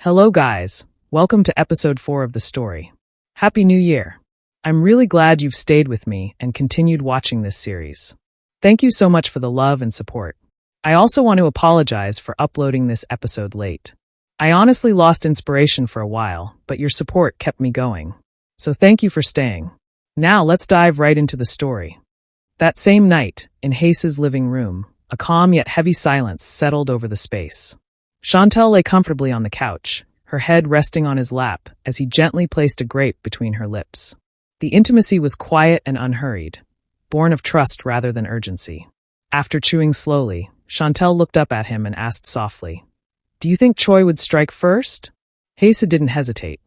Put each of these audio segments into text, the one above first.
Hello guys, welcome to episode 4 of the story. Happy New Year! I'm really glad you've stayed with me and continued watching this series. Thank you so much for the love and support. I also want to apologize for uploading this episode late. I honestly lost inspiration for a while, but your support kept me going. So thank you for staying. Now let's dive right into the story. That same night, in Haesoo's living room, a calm yet heavy silence settled over the space. Shantel lay comfortably on the couch, her head resting on his lap as he gently placed a grape between her lips. The intimacy was quiet and unhurried, born of trust rather than urgency. After chewing slowly, Shantel looked up at him and asked softly, "Do you think Choi would strike first?" Haesoo didn't hesitate.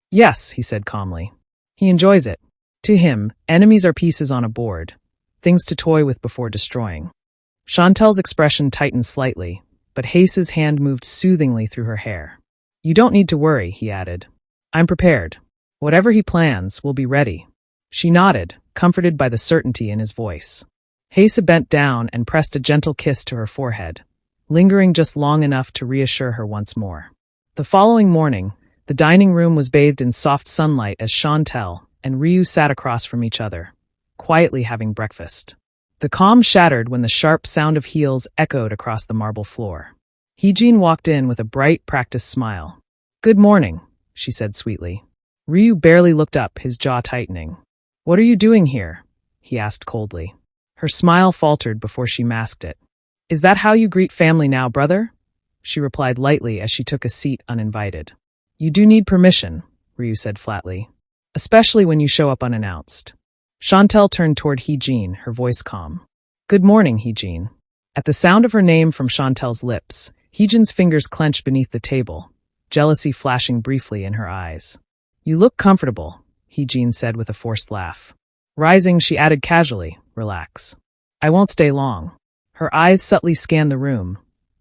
"Yes," he said calmly. "He enjoys it. To him, enemies are pieces on a board, things to toy with before destroying." Shantel's expression tightened slightly, but Haesoo's hand moved soothingly through her hair. "You don't need to worry," he added. "I'm prepared. Whatever he plans, we'll be ready." She nodded, comforted by the certainty in his voice. Haesoo bent down and pressed a gentle kiss to her forehead, lingering just long enough to reassure her once more. The following morning, the dining room was bathed in soft sunlight as Shantel and Ryu sat across from each other, quietly having breakfast. The calm shattered when the sharp sound of heels echoed across the marble floor. Hijene walked in with a bright, practiced smile. "Good morning," she said sweetly. Ryu barely looked up, his jaw tightening. "What are you doing here?" he asked coldly. Her smile faltered before she masked it. "Is that how you greet family now, brother?" she replied lightly as she took a seat uninvited. "You do need permission," Ryu said flatly, "especially when you show up unannounced." Shantel turned toward Hijene, her voice calm. "Good morning, Hijene." At the sound of her name from Shantel's lips, Hijene's fingers clenched beneath the table, jealousy flashing briefly in her eyes. "You look comfortable," Hijene said with a forced laugh. Rising, she added casually, "Relax. I won't stay long." Her eyes subtly scanned the room,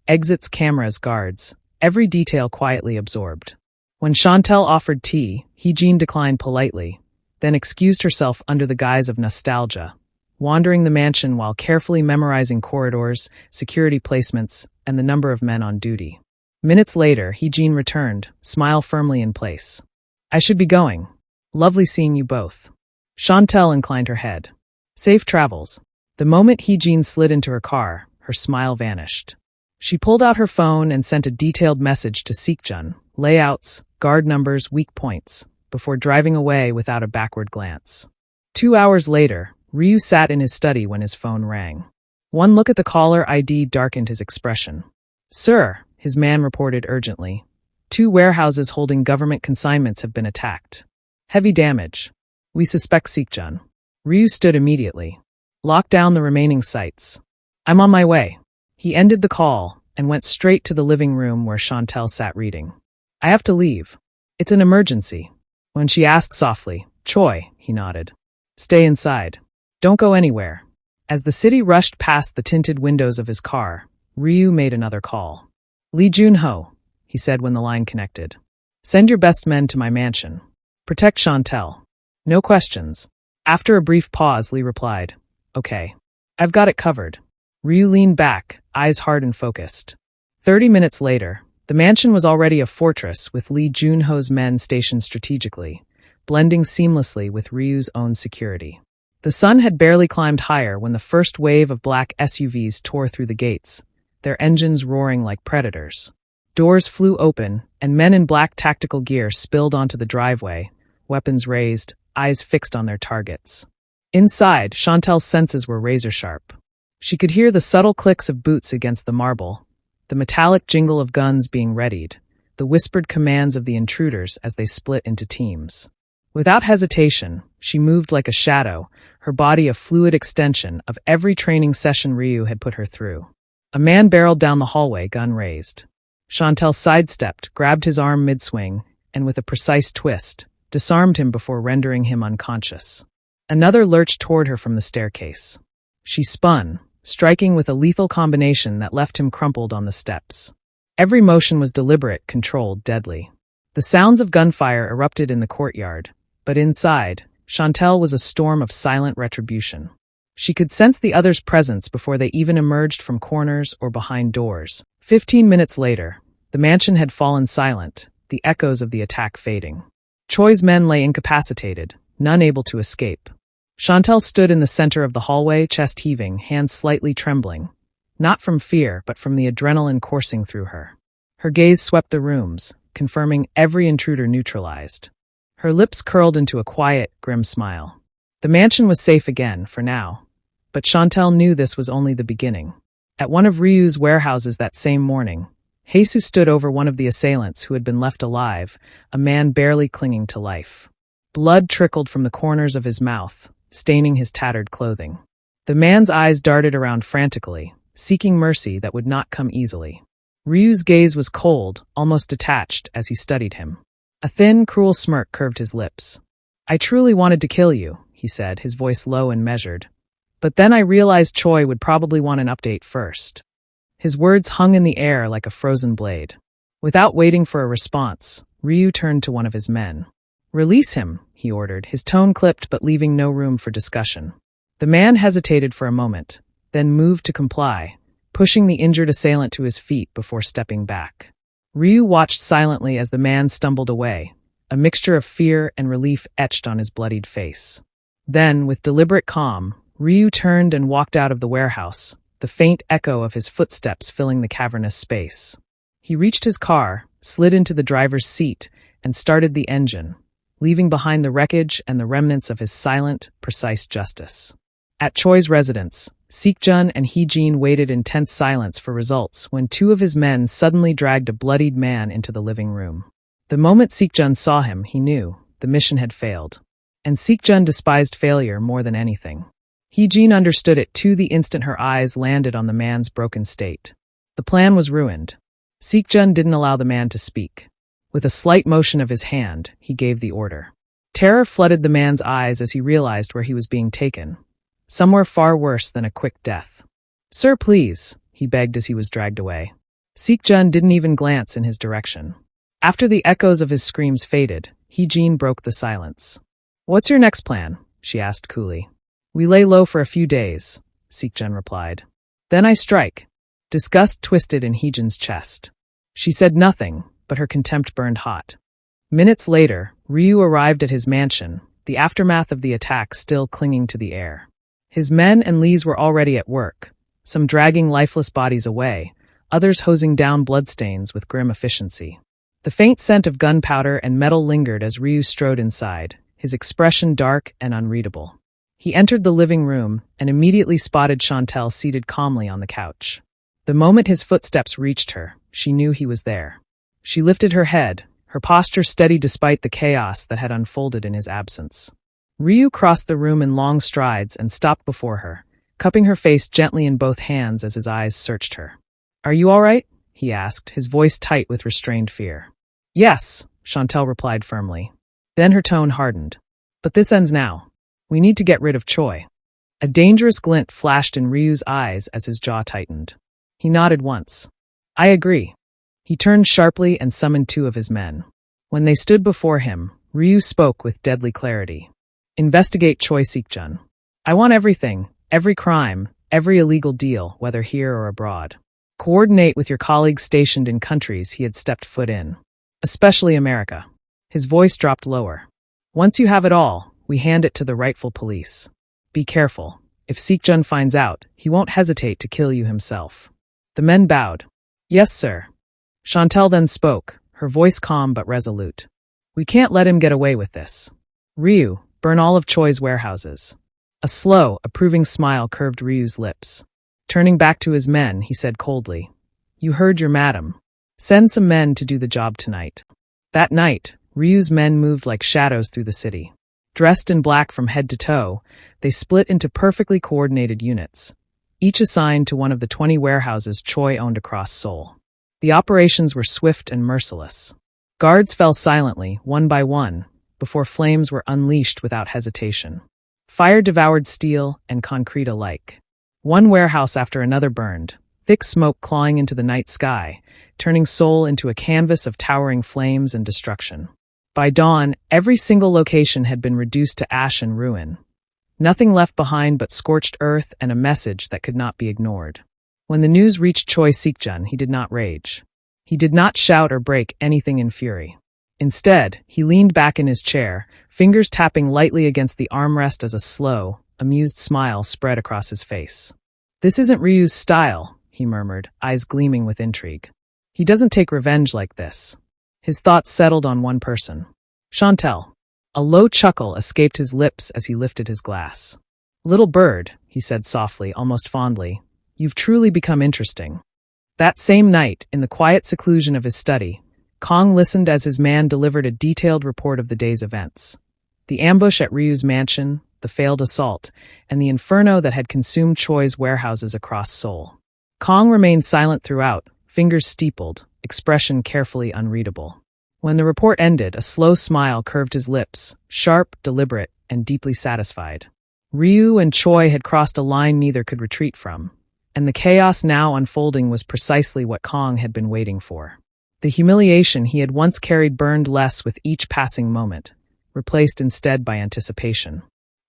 exits, cameras, guards, every detail quietly absorbed. When Shantel offered tea, Hijene declined politely, then excused herself under the guise of nostalgia, wandering the mansion while carefully memorizing corridors, security placements, and the number of men on duty. Minutes later, Hijene returned, smile firmly in place. "I should be going. Lovely seeing you both." Shantel inclined her head. "Safe travels." The moment Hijene slid into her car, her smile vanished. She pulled out her phone and sent a detailed message to Seekjun, layouts, guard numbers, weak points, before driving away without a backward glance. 2 hours later, Ryu sat in his study when his phone rang. One look at the caller ID darkened his expression. "Sir," his man reported urgently. "2 warehouses holding government consignments have been attacked. Heavy damage. We suspect Seekjun." Ryu stood immediately. "Lock down the remaining sites. I'm on my way." He ended the call and went straight to the living room where Shantel sat reading. "I have to leave. It's an emergency." When she asked softly, "Choi," he nodded. "Stay inside. Don't go anywhere." As the city rushed past the tinted windows of his car, Ryu made another call. "Lee Junho," he said when the line connected. "Send your best men to my mansion. Protect Shantel. No questions." After a brief pause, Lee replied, "Okay. I've got it covered." Ryu leaned back, eyes hard and focused. 30 minutes later, the mansion was already a fortress with Lee Junho's men stationed strategically, blending seamlessly with Ryu's own security. The sun had barely climbed higher when the first wave of black SUVs tore through the gates, their engines roaring like predators. Doors flew open, and men in black tactical gear spilled onto the driveway, weapons raised, eyes fixed on their targets. Inside, Shantel's senses were razor-sharp. She could hear the subtle clicks of boots against the marble, the metallic jingle of guns being readied, the whispered commands of the intruders as they split into teams. Without hesitation, she moved like a shadow, her body a fluid extension of every training session Ryu had put her through. A man barreled down the hallway, gun raised. Shantel sidestepped, grabbed his arm mid-swing, and with a precise twist, disarmed him before rendering him unconscious. Another lurched toward her from the staircase. She spun, striking with a lethal combination that left him crumpled on the steps. Every motion was deliberate, controlled, deadly. The sounds of gunfire erupted in the courtyard, but inside, Shantel was a storm of silent retribution. She could sense the others' presence before they even emerged from corners or behind doors. 15 minutes later, the mansion had fallen silent, the echoes of the attack fading. Choi's men lay incapacitated, none able to escape. Shantel stood in the center of the hallway, chest heaving, hands slightly trembling. Not from fear, but from the adrenaline coursing through her. Her gaze swept the rooms, confirming every intruder neutralized. Her lips curled into a quiet, grim smile. The mansion was safe again, for now. But Shantel knew this was only the beginning. At one of Ryu's warehouses that same morning, Haesoo stood over one of the assailants who had been left alive, a man barely clinging to life. Blood trickled from the corners of his mouth, staining his tattered clothing. The man's eyes darted around frantically, seeking mercy that would not come easily. Ryu's gaze was cold, almost detached, as he studied him. A thin, cruel smirk curved his lips. "I truly wanted to kill you," he said, his voice low and measured. "But then I realized Choi would probably want an update first." His words hung in the air like a frozen blade. Without waiting for a response, Ryu turned to one of his men. "Release him," he ordered, his tone clipped but leaving no room for discussion. The man hesitated for a moment, then moved to comply, pushing the injured assailant to his feet before stepping back. Ryu watched silently as the man stumbled away, a mixture of fear and relief etched on his bloodied face. Then, with deliberate calm, Ryu turned and walked out of the warehouse, the faint echo of his footsteps filling the cavernous space. He reached his car, slid into the driver's seat, and started the engine, leaving behind the wreckage and the remnants of his silent, precise justice. At Choi's residence, Seokjun and Hijene waited in tense silence for results when two of his men suddenly dragged a bloodied man into the living room. The moment Seokjun saw him, he knew the mission had failed. And Seokjun despised failure more than anything. Hijene understood it too the instant her eyes landed on the man's broken state. The plan was ruined. Seokjun didn't allow the man to speak. With a slight motion of his hand, he gave the order. Terror flooded the man's eyes as he realized where he was being taken. Somewhere far worse than a quick death. "Sir, please," he begged as he was dragged away. Seokjun didn't even glance in his direction. After the echoes of his screams faded, Hijene broke the silence. "What's your next plan?" she asked coolly. "We lay low for a few days," Seokjun replied. "Then I strike." Disgust twisted in Hijene's chest. She said nothing, but her contempt burned hot. Minutes later, Ryu arrived at his mansion, the aftermath of the attack still clinging to the air. His men and Lees were already at work, some dragging lifeless bodies away, others hosing down bloodstains with grim efficiency. The faint scent of gunpowder and metal lingered as Ryu strode inside, his expression dark and unreadable. He entered the living room and immediately spotted Shantel seated calmly on the couch. The moment his footsteps reached her, she knew he was there. She lifted her head, her posture steady despite the chaos that had unfolded in his absence. Ryu crossed the room in long strides and stopped before her, cupping her face gently in both hands as his eyes searched her. "Are you all right?" he asked, his voice tight with restrained fear. "Yes," Shantel replied firmly. Then her tone hardened. "But this ends now. We need to get rid of Choi." A dangerous glint flashed in Ryu's eyes as his jaw tightened. He nodded once. "I agree." He turned sharply and summoned two of his men. When they stood before him, Ryu spoke with deadly clarity. "Investigate Choi Seokjun. I want everything, every crime, every illegal deal, whether here or abroad. Coordinate with your colleagues stationed in countries he had stepped foot in. Especially America." His voice dropped lower. "Once you have it all, we hand it to the rightful police. Be careful. If Seokjun finds out, he won't hesitate to kill you himself." The men bowed. "Yes, sir." Shantel then spoke, her voice calm but resolute. "We can't let him get away with this. Ryu, burn all of Choi's warehouses." A slow, approving smile curved Ryu's lips. Turning back to his men, he said coldly, "You heard your madam. Send some men to do the job tonight." That night, Ryu's men moved like shadows through the city. Dressed in black from head to toe, they split into perfectly coordinated units, each assigned to one of the 20 warehouses Choi owned across Seoul. The operations were swift and merciless. Guards fell silently, one by one, before flames were unleashed without hesitation. Fire devoured steel and concrete alike. One warehouse after another burned, thick smoke clawing into the night sky, turning Seoul into a canvas of towering flames and destruction. By dawn, every single location had been reduced to ash and ruin. Nothing left behind but scorched earth and a message that could not be ignored. When the news reached Choi Seokjun, he did not rage. He did not shout or break anything in fury. Instead, he leaned back in his chair, fingers tapping lightly against the armrest as a slow, amused smile spread across his face. "This isn't Ryu's style," he murmured, eyes gleaming with intrigue. "He doesn't take revenge like this." His thoughts settled on one person. Shantel. A low chuckle escaped his lips as he lifted his glass. "Little bird," he said softly, almost fondly, "you've truly become interesting." That same night, in the quiet seclusion of his study, Kong listened as his man delivered a detailed report of the day's events. The ambush at Ryu's mansion, the failed assault, and the inferno that had consumed Choi's warehouses across Seoul. Kong remained silent throughout, fingers steepled, expression carefully unreadable. When the report ended, a slow smile curved his lips, sharp, deliberate, and deeply satisfied. Ryu and Choi had crossed a line neither could retreat from, and the chaos now unfolding was precisely what Kong had been waiting for. The humiliation he had once carried burned less with each passing moment, replaced instead by anticipation.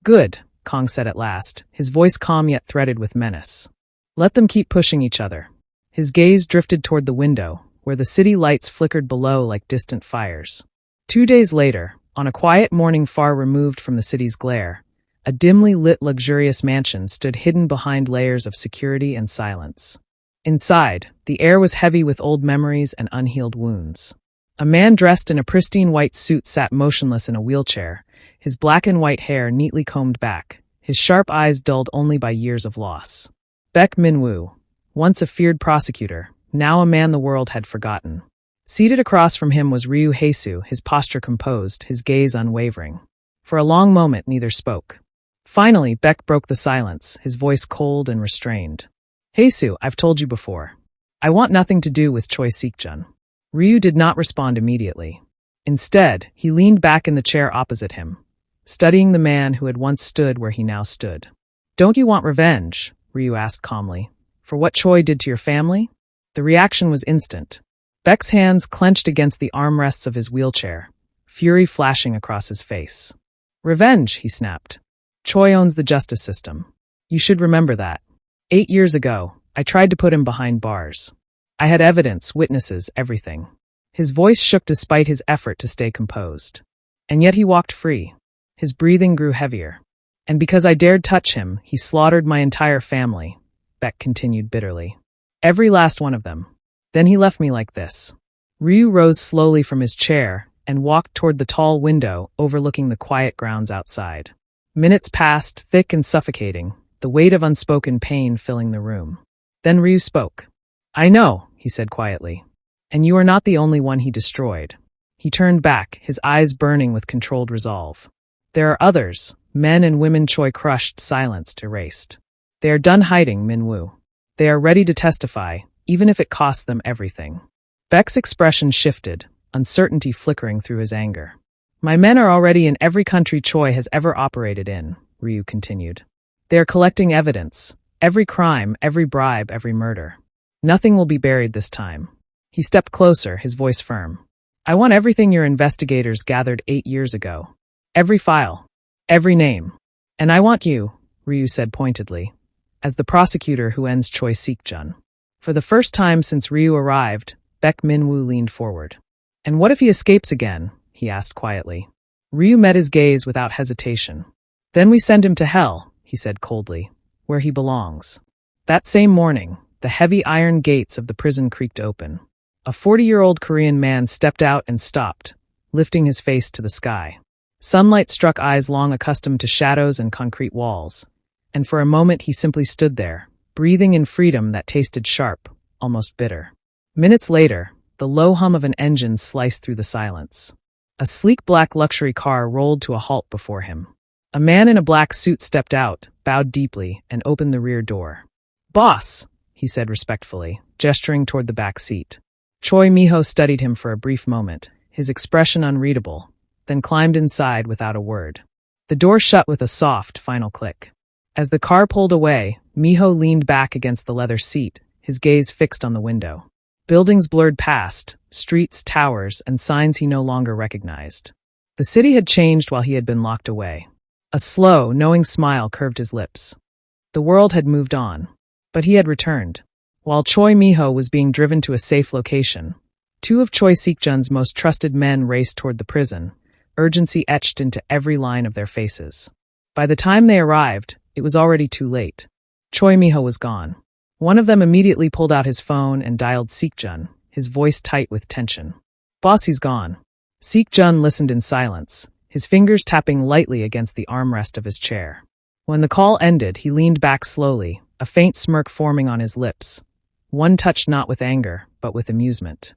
"Good," Kong said at last, his voice calm yet threaded with menace. "Let them keep pushing each other." His gaze drifted toward the window, where the city lights flickered below like distant fires. 2 days later, on a quiet morning far removed from the city's glare, a dimly lit luxurious mansion stood hidden behind layers of security and silence. Inside, the air was heavy with old memories and unhealed wounds. A man dressed in a pristine white suit sat motionless in a wheelchair, his black and white hair neatly combed back, his sharp eyes dulled only by years of loss. Baek Min-woo, once a feared prosecutor, now a man the world had forgotten. Seated across from him was Ryu Haesoo, his posture composed, his gaze unwavering. For a long moment, neither spoke. Finally, Baek broke the silence, his voice cold and restrained. "Haesoo, I've told you before. I want nothing to do with Choi Seok-jun." Ryu did not respond immediately. Instead, he leaned back in the chair opposite him, studying the man who had once stood where he now stood. "Don't you want revenge?" Ryu asked calmly. "For what Choi did to your family?" The reaction was instant. Baek's hands clenched against the armrests of his wheelchair, fury flashing across his face. "Revenge," he snapped. "Choi owns the justice system. You should remember that. 8 years ago, I tried to put him behind bars. I had evidence, witnesses, everything." His voice shook despite his effort to stay composed. "And yet he walked free." His breathing grew heavier. "And because I dared touch him, he slaughtered my entire family," Baek continued bitterly. "Every last one of them. Then he left me like this." Ryu rose slowly from his chair and walked toward the tall window overlooking the quiet grounds outside. Minutes passed, thick and suffocating, the weight of unspoken pain filling the room. Then Ryu spoke. "I know," he said quietly. "And you are not the only one he destroyed." He turned back, his eyes burning with controlled resolve. "There are others, men and women Choi crushed, silenced, erased. They are done hiding, Min-woo. They are ready to testify, even if it costs them everything." Baek's expression shifted, uncertainty flickering through his anger. "My men are already in every country Choi has ever operated in," Ryu continued. "They are collecting evidence, every crime, every bribe, every murder. Nothing will be buried this time." He stepped closer, his voice firm. "I want everything your investigators gathered 8 years ago. Every file. Every name. And I want you," Ryu said pointedly, "as the prosecutor who ends Choi Seok-jun." For the first time since Ryu arrived, Baek Min-woo leaned forward. "And what if he escapes again?" he asked quietly. Ryu met his gaze without hesitation. "Then we send him to hell," he said coldly, "where he belongs." That same morning, the heavy iron gates of the prison creaked open. A 40-year-old Korean man stepped out and stopped, lifting his face to the sky. Sunlight struck eyes long accustomed to shadows and concrete walls, and for a moment he simply stood there, breathing in freedom that tasted sharp, almost bitter. Minutes later, the low hum of an engine sliced through the silence. A sleek black luxury car rolled to a halt before him. A man in a black suit stepped out, bowed deeply, and opened the rear door. "Boss," he said respectfully, gesturing toward the back seat. Choi Miho studied him for a brief moment, his expression unreadable, then climbed inside without a word. The door shut with a soft, final click. As the car pulled away, Miho leaned back against the leather seat, his gaze fixed on the window. Buildings blurred past, streets, towers, and signs he no longer recognized. The city had changed while he had been locked away. A slow, knowing smile curved his lips. The world had moved on, but he had returned. While Choi Miho was being driven to a safe location, Two of Choi Seok-jun's most trusted men raced toward the prison, urgency etched into every line of their faces. By the time they arrived, it was already too late. Choi Miho was gone. One of them immediately pulled out his phone and dialed Seok-jun, his voice tight with tension. "Boss, he's gone." Seok-jun listened in silence, his fingers tapping lightly against the armrest of his chair. When the call ended, he leaned back slowly, a faint smirk forming on his lips. One touched not with anger, but with amusement.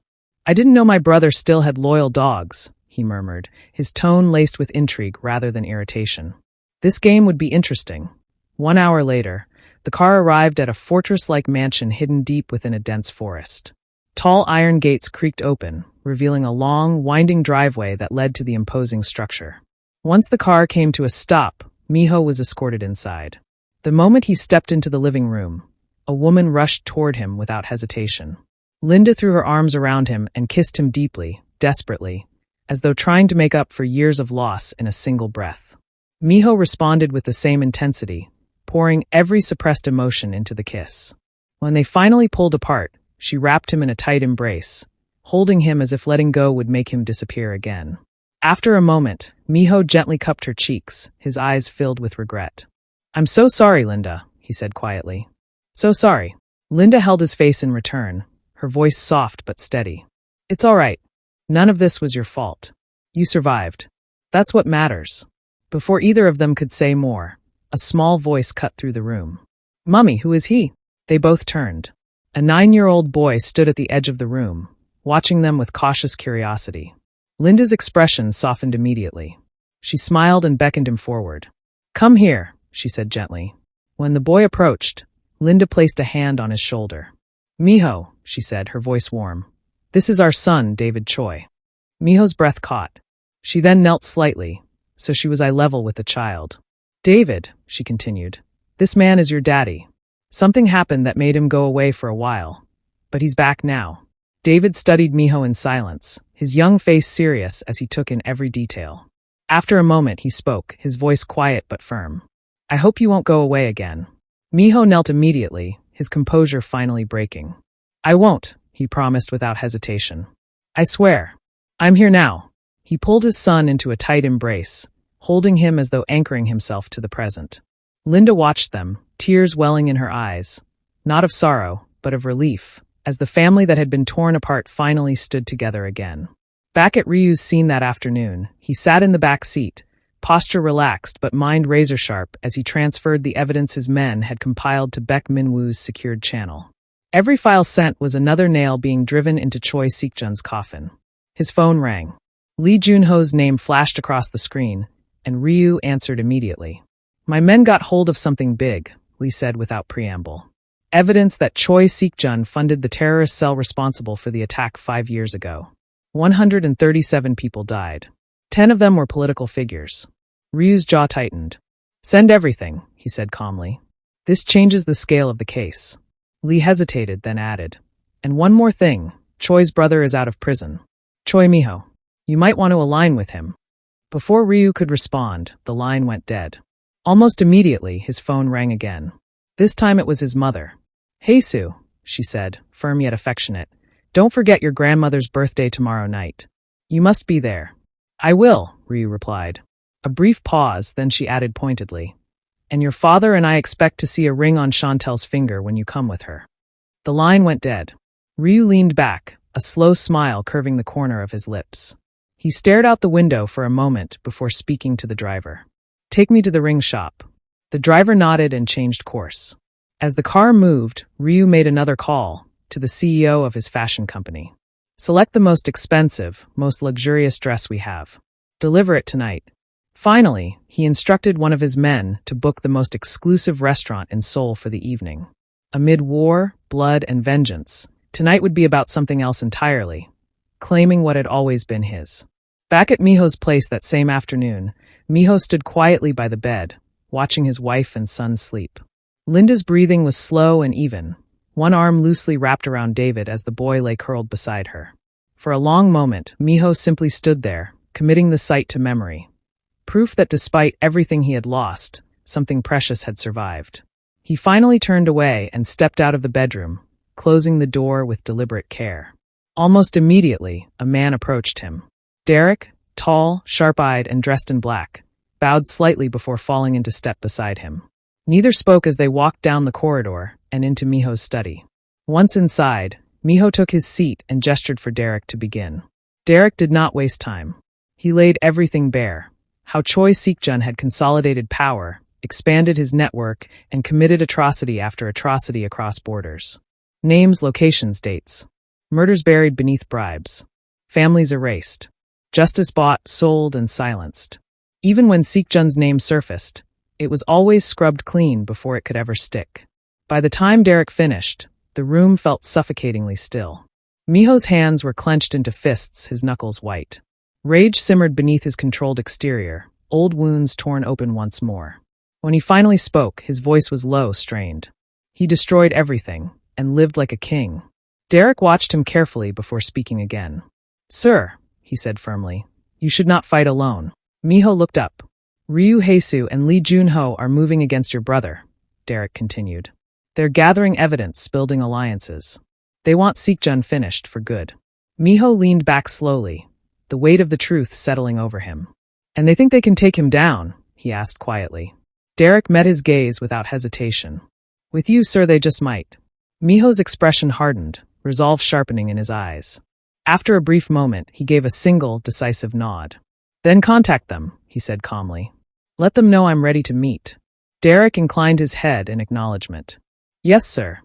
"I didn't know my brother still had loyal dogs," he murmured, his tone laced with intrigue rather than irritation. This game would be interesting. 1 hour later, the car arrived at a fortress-like mansion hidden deep within a dense forest. Tall iron gates creaked open, revealing a long, winding driveway that led to the imposing structure. Once the car came to a stop, Miho was escorted inside. The moment he stepped into the living room, a woman rushed toward him without hesitation. Linda threw her arms around him and kissed him deeply, desperately, as though trying to make up for years of loss in a single breath. Miho responded with the same intensity, pouring every suppressed emotion into the kiss. When they finally pulled apart, she wrapped him in a tight embrace, holding him as if letting go would make him disappear again. After a moment, Miho gently cupped her cheeks, his eyes filled with regret. "I'm so sorry, Linda," he said quietly. "So sorry." Linda held his face in return, her voice soft but steady. "It's all right. None of this was your fault. You survived. That's what matters." Before either of them could say more, a small voice cut through the room. "Mummy, who is he?" They both turned. A 9-year-old boy stood at the edge of the room, watching them with cautious curiosity. Linda's expression softened immediately. She smiled and beckoned him forward. "Come here," she said gently. When the boy approached, Linda placed a hand on his shoulder. "Miho," she said, her voice warm. "This is our son, David Choi." Miho's breath caught. She then knelt slightly, so she was eye level with the child. "David," she continued, "this man is your daddy. Something happened that made him go away for a while, but he's back now." David studied Miho in silence, his young face serious as he took in every detail. After a moment, he spoke, his voice quiet but firm. "I hope you won't go away again." Miho knelt immediately, his composure finally breaking. "I won't," he promised without hesitation. "I swear. I'm here now." He pulled his son into a tight embrace, holding him as though anchoring himself to the present. Linda watched them, tears welling in her eyes, not of sorrow, but of relief, as the family that had been torn apart finally stood together again. Back at Ryu's scene that afternoon, he sat in the back seat, posture relaxed but mind razor-sharp as he transferred the evidence his men had compiled to Baek Min-woo's secured channel. Every file sent was another nail being driven into Choi Seok-jun's coffin. His phone rang. Lee Jun-ho's name flashed across the screen, and Ryu answered immediately. "My men got hold of something big," Lee said without preamble. "Evidence that Choi Seok-jun funded the terrorist cell responsible for the attack 5 years ago. 137 people died. 10 of them were political figures." Ryu's jaw tightened. "Send everything," he said calmly. "This changes the scale of the case." Lee hesitated, then added, "And one more thing, Choi's brother is out of prison. Choi Miho. You might want to align with him." Before Ryu could respond, the line went dead. Almost immediately, his phone rang again. This time it was his mother. "Haesoo," she said, firm yet affectionate, "don't forget your grandmother's birthday tomorrow night. You must be there." "I will," Ryu replied. A brief pause, then she added pointedly, "And your father and I expect to see a ring on Shantel's finger when you come with her." The line went dead. Ryu leaned back, a slow smile curving the corner of his lips. He stared out the window for a moment before speaking to the driver. "Take me to the ring shop." The driver nodded and changed course. As the car moved, Ryu made another call to the CEO of his fashion company. "Select the most expensive, most luxurious dress we have. Deliver it tonight." Finally, he instructed one of his men to book the most exclusive restaurant in Seoul for the evening. Amid war, blood, and vengeance, tonight would be about something else entirely, claiming what had always been his. Back at Miho's place that same afternoon, Miho stood quietly by the bed, watching his wife and son sleep. Linda's breathing was slow and even, one arm loosely wrapped around David as the boy lay curled beside her. For a long moment, Miho simply stood there, committing the sight to memory. Proof that despite everything he had lost, something precious had survived. He finally turned away and stepped out of the bedroom, closing the door with deliberate care. Almost immediately, a man approached him. Derek, tall, sharp-eyed, and dressed in black, bowed slightly before falling into step beside him. Neither spoke as they walked down the corridor and into Miho's study. Once inside, Miho took his seat and gestured for Derek to begin. Derek did not waste time. He laid everything bare. How Choi Sikjun had consolidated power, expanded his network, and committed atrocity after atrocity across borders. Names, locations, dates. Murders buried beneath bribes. Families erased. Justice bought, sold, and silenced. Even when Sikjun's name surfaced, it was always scrubbed clean before it could ever stick. By the time Derek finished, the room felt suffocatingly still. Miho's hands were clenched into fists, his knuckles white. Rage simmered beneath his controlled exterior, old wounds torn open once more. When he finally spoke, his voice was low, strained. He destroyed everything, and lived like a king. Derek watched him carefully before speaking again. "Sir," he said firmly, "you should not fight alone." Miho looked up. "Ryu Haesoo and Lee Junho are moving against your brother," Derek continued. "They're gathering evidence, building alliances. They want Sikjun finished for good." Miho leaned back slowly, the weight of the truth settling over him. "And they think they can take him down?" he asked quietly. Derek met his gaze without hesitation. "With you, sir, they just might." Miho's expression hardened, resolve sharpening in his eyes. After a brief moment, he gave a single, decisive nod. "Then contact them," he said calmly. "Let them know I'm ready to meet." Derek inclined his head in acknowledgement. "Yes, sir."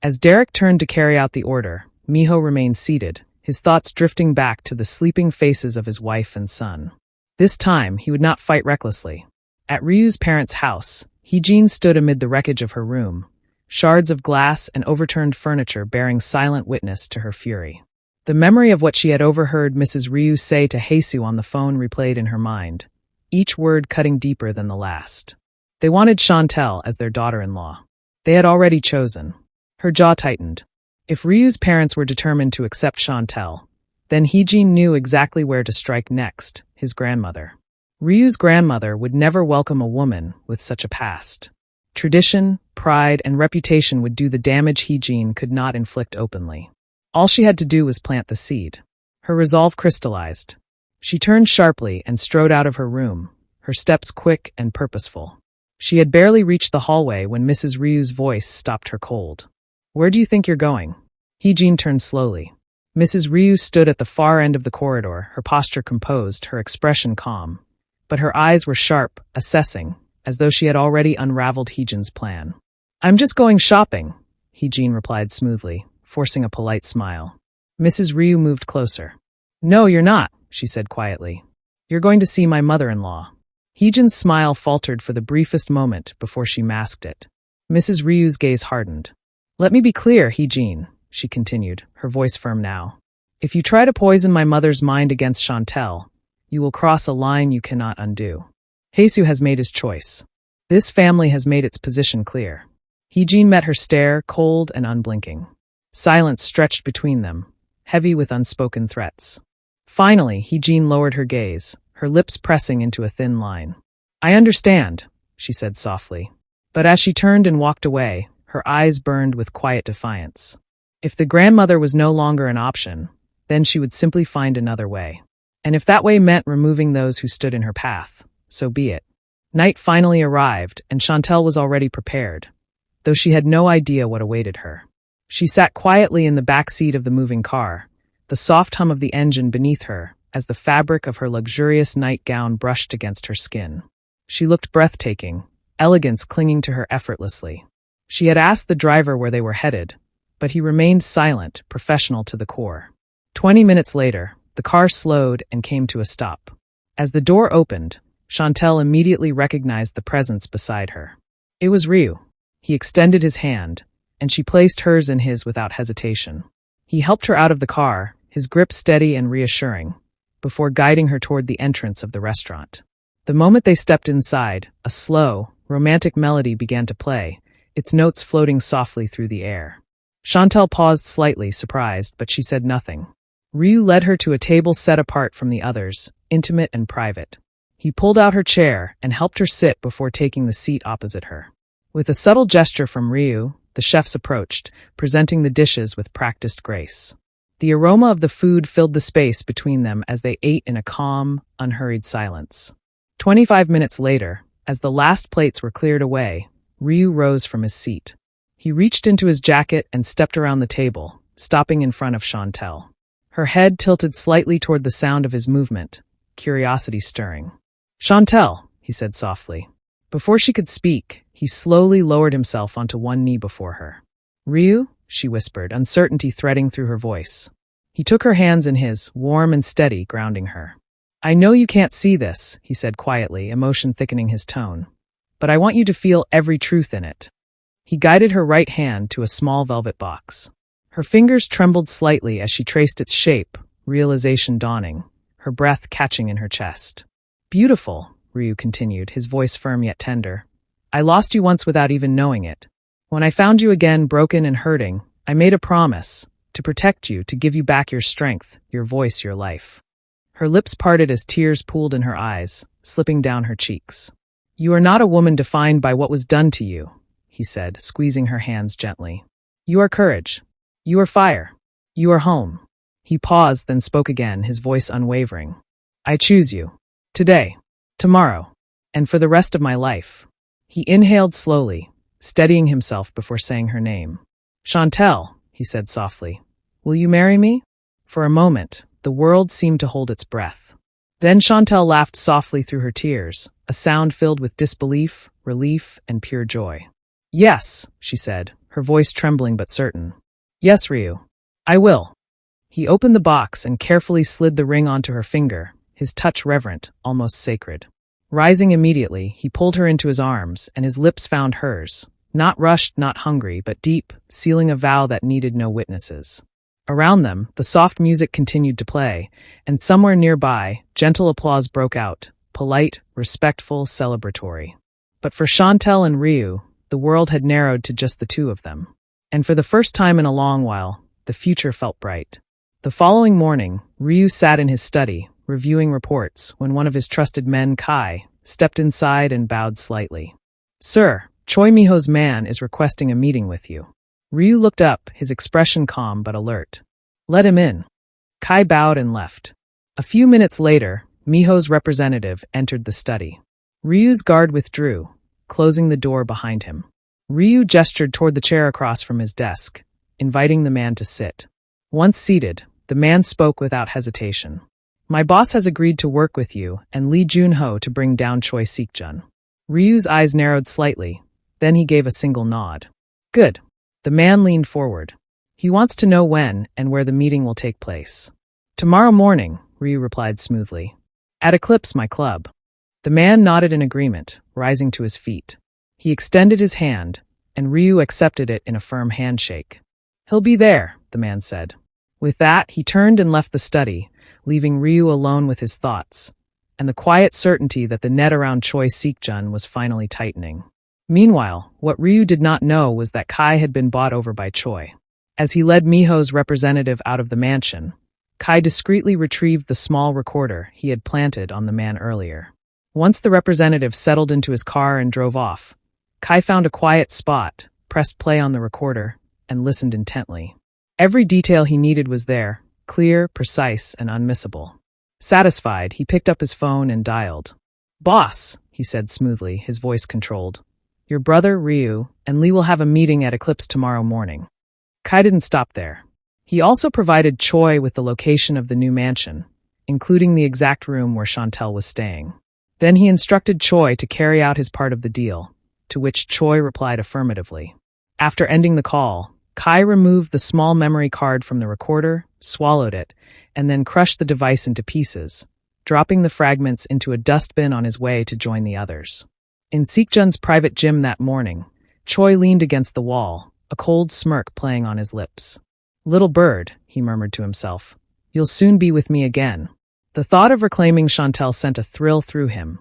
As Derek turned to carry out the order, Miho remained seated, his thoughts drifting back to the sleeping faces of his wife and son. This time, he would not fight recklessly. At Ryu's parents' house, Hijene stood amid the wreckage of her room, shards of glass and overturned furniture bearing silent witness to her fury. The memory of what she had overheard Mrs. Ryu say to Haesoo on the phone replayed in her mind, each word cutting deeper than the last. They wanted Shantel as their daughter-in-law. They had already chosen. Her jaw tightened. If Ryu's parents were determined to accept Shantel, then Hijene knew exactly where to strike next, his grandmother. Ryu's grandmother would never welcome a woman with such a past. Tradition, pride, and reputation would do the damage Hijene could not inflict openly. All she had to do was plant the seed. Her resolve crystallized. She turned sharply and strode out of her room, her steps quick and purposeful. She had barely reached the hallway when Mrs. Ryu's voice stopped her cold. "Where do you think you're going?" Hijene turned slowly. Mrs. Ryu stood at the far end of the corridor, her posture composed, her expression calm. But her eyes were sharp, assessing, as though she had already unraveled Hijene's plan. "I'm just going shopping," Hijene replied smoothly, forcing a polite smile. Mrs. Ryu moved closer. "No, you're not," she said quietly. "You're going to see my mother-in-law." Hijene's smile faltered for the briefest moment before she masked it. Mrs. Ryu's gaze hardened. "Let me be clear, Hijene," she continued, her voice firm now. "If you try to poison my mother's mind against Shantel, you will cross a line you cannot undo. Haesoo has made his choice. This family has made its position clear." Hijene met her stare, cold and unblinking. Silence stretched between them, heavy with unspoken threats. Finally, Hijene lowered her gaze, her lips pressing into a thin line. "I understand," she said softly. But as she turned and walked away, her eyes burned with quiet defiance. If the grandmother was no longer an option, then she would simply find another way. And if that way meant removing those who stood in her path, so be it. Night finally arrived, and Shantel was already prepared, though she had no idea what awaited her. She sat quietly in the back seat of the moving car, the soft hum of the engine beneath her, as the fabric of her luxurious nightgown brushed against her skin. She looked breathtaking, elegance clinging to her effortlessly. She had asked the driver where they were headed, but he remained silent, professional to the core. 20 minutes later, the car slowed and came to a stop. As the door opened, Shantel immediately recognized the presence beside her. It was Ryu. He extended his hand, and she placed hers in his without hesitation. He helped her out of the car, his grip steady and reassuring, before guiding her toward the entrance of the restaurant. The moment they stepped inside, a slow, romantic melody began to play, its notes floating softly through the air. Shantel paused slightly, surprised, but she said nothing. Ryu led her to a table set apart from the others, intimate and private. He pulled out her chair and helped her sit before taking the seat opposite her. With a subtle gesture from Ryu, the chefs approached, presenting the dishes with practiced grace. The aroma of the food filled the space between them as they ate in a calm, unhurried silence. 25 minutes later, as the last plates were cleared away, Ryu rose from his seat. He reached into his jacket and stepped around the table, stopping in front of Shantel. Her head tilted slightly toward the sound of his movement, curiosity stirring. "Shantel," he said softly. Before she could speak, he slowly lowered himself onto one knee before her. "Ryu?" she whispered, uncertainty threading through her voice. He took her hands in his, warm and steady, grounding her. "I know you can't see this," he said quietly, emotion thickening his tone. "But I want you to feel every truth in it." He guided her right hand to a small velvet box. Her fingers trembled slightly as she traced its shape, realization dawning, her breath catching in her chest. "Beautiful," Ryu continued, his voice firm yet tender. "I lost you once without even knowing it. When I found you again, broken and hurting, I made a promise to protect you, to give you back your strength, your voice, your life." Her lips parted as tears pooled in her eyes, slipping down her cheeks. "You are not a woman defined by what was done to you," he said, squeezing her hands gently. "You are courage. You are fire. You are home." He paused, then spoke again, his voice unwavering. "I choose you. Today. Tomorrow. And for the rest of my life." He inhaled slowly, steadying himself before saying her name. "Shantel," he said softly. "Will you marry me?" For a moment, the world seemed to hold its breath. Then Shantel laughed softly through her tears, a sound filled with disbelief, relief, and pure joy. "Yes," she said, her voice trembling but certain. "Yes, Ryu. I will." He opened the box and carefully slid the ring onto her finger, his touch reverent, almost sacred. Rising immediately, he pulled her into his arms, and his lips found hers, not rushed, not hungry, but deep, sealing a vow that needed no witnesses. Around them, the soft music continued to play, and somewhere nearby, gentle applause broke out, polite, respectful, celebratory. But for Shantel and Ryu, the world had narrowed to just the two of them. And for the first time in a long while, the future felt bright. The following morning, Ryu sat in his study, reviewing reports, when one of his trusted men, Kai, stepped inside and bowed slightly. "Sir, Choi Miho's man is requesting a meeting with you." Ryu looked up, his expression calm but alert. "Let him in." Kai bowed and left. A few minutes later, Miho's representative entered the study. Ryu's guard withdrew, closing the door behind him. Ryu gestured toward the chair across from his desk, inviting the man to sit. Once seated, the man spoke without hesitation. "My boss has agreed to work with you and Lee Junho to bring down Choi Sikjun." Ryu's eyes narrowed slightly, then he gave a single nod. "Good." The man leaned forward. "He wants to know when and where the meeting will take place." "Tomorrow morning," Ryu replied smoothly. "At Eclipse, my club." The man nodded in agreement, rising to his feet. He extended his hand, and Ryu accepted it in a firm handshake. "He'll be there," the man said. With that, he turned and left the study, leaving Ryu alone with his thoughts, and the quiet certainty that the net around Choi Sikjun was finally tightening. Meanwhile, what Ryu did not know was that Kai had been bought over by Choi. As he led Miho's representative out of the mansion, Kai discreetly retrieved the small recorder he had planted on the man earlier. Once the representative settled into his car and drove off, Kai found a quiet spot, pressed play on the recorder, and listened intently. Every detail he needed was there, clear, precise, and unmissable. Satisfied, he picked up his phone and dialed. "Boss," he said smoothly, his voice controlled. "Your brother, Ryu, and Lee will have a meeting at Eclipse tomorrow morning." Kai didn't stop there. He also provided Choi with the location of the new mansion, including the exact room where Shantel was staying. Then he instructed Choi to carry out his part of the deal, to which Choi replied affirmatively. After ending the call, Kai removed the small memory card from the recorder, swallowed it, and then crushed the device into pieces, dropping the fragments into a dustbin on his way to join the others. In Sikjun's private gym that morning, Choi leaned against the wall, a cold smirk playing on his lips. "Little bird," he murmured to himself, "you'll soon be with me again." The thought of reclaiming Shantel sent a thrill through him,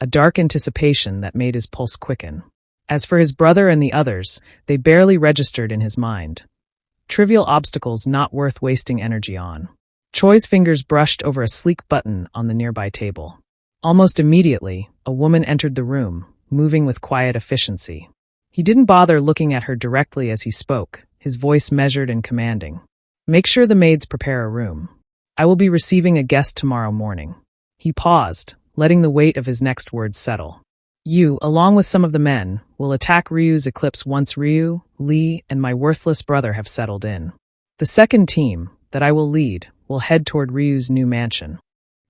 a dark anticipation that made his pulse quicken. As for his brother and the others, they barely registered in his mind. Trivial obstacles not worth wasting energy on. Choi's fingers brushed over a sleek button on the nearby table. Almost immediately, a woman entered the room, moving with quiet efficiency. He didn't bother looking at her directly as he spoke, his voice measured and commanding. Make sure the maids prepare a room. I will be receiving a guest tomorrow morning." He paused, letting the weight of his next words settle. "You, along with some of the men, will attack Ryu's eclipse once Ryu, Lee, and my worthless brother have settled in. The second team, that I will lead, will head toward Ryu's new mansion."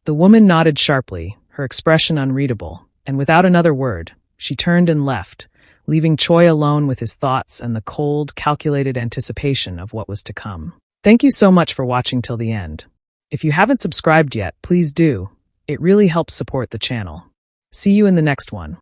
The woman nodded sharply, her expression unreadable, and without another word, she turned and left, leaving Choi alone with his thoughts and the cold, calculated anticipation of what was to come. Thank you so much for watching till the end. If you haven't subscribed yet, please do. It really helps support the channel. See you in the next one.